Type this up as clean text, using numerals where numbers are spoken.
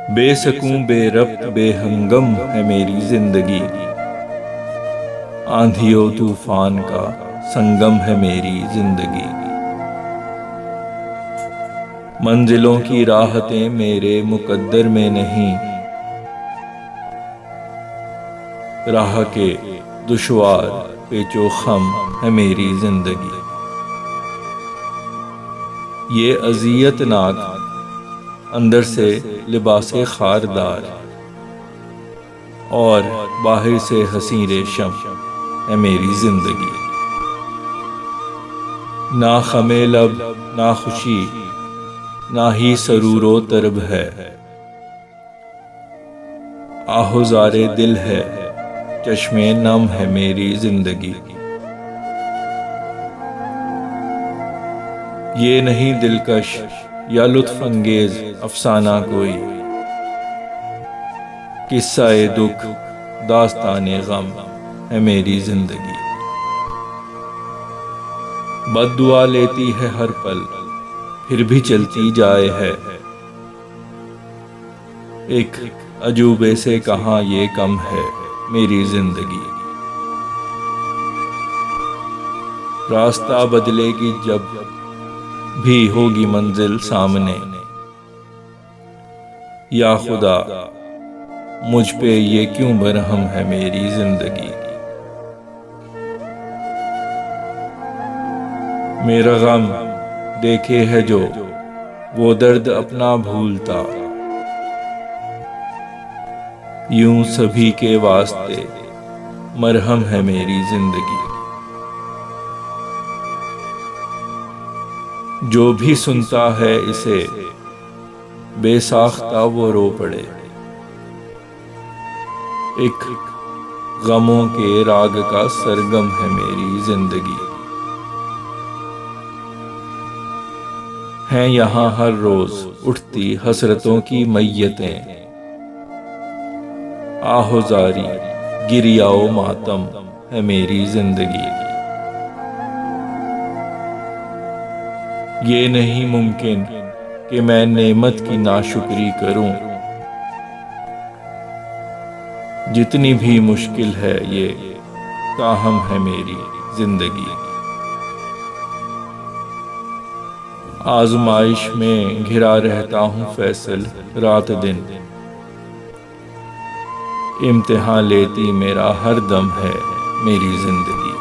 بے سکوں بے ربط بے ہنگم ہے میری زندگی، آندھی و طوفان کا سنگم ہے میری زندگی۔ منزلوں کی راحتیں میرے مقدر میں نہیں، راہ کے دشوار پیچ و خم ہے میری زندگی۔ یہ اذیت ناک اندر سے لباس خاردار، اور باہر سے حسین ریشم ہے میری زندگی۔ نہ خم لب نہ خوشی نہ ہی سرور و طرب ہے، آہوزار دل ہے چشم نم ہے میری زندگی۔ یہ نہیں دلکش یا لطف انگیز افسانہ کوئی، قصہ دکھ داستان غم ہے میری زندگی۔ بد دعا لیتی ہے ہر پل پھر بھی چلتی جائے ہے، ایک عجوبے سے کہاں یہ کم ہے میری زندگی۔ راستہ بدلے گی جب بھی ہوگی منزل سامنے، یا خدا مجھ پہ یہ کیوں برہم ہے میری زندگی۔ میرا غم دیکھے ہے جو وہ درد اپنا بھولتا، یوں سبھی کے واسطے مرہم ہے میری زندگی۔ جو بھی سنتا ہے اسے بے ساختہ وہ رو پڑے، ایک غموں کے راگ کا سرگم ہے میری زندگی۔ ہیں یہاں ہر روز اٹھتی حسرتوں کی میتیں، آہوزاری گریہ و ماتم ہے میری زندگی۔ یہ نہیں ممکن کہ میں نعمت کی ناشکری کروں، جتنی بھی مشکل ہے یہ تاہم ہے میری زندگی۔ آزمائش میں گھرا رہتا ہوں فیصل رات دن، امتحان لیتی میرا ہر دم ہے میری زندگی۔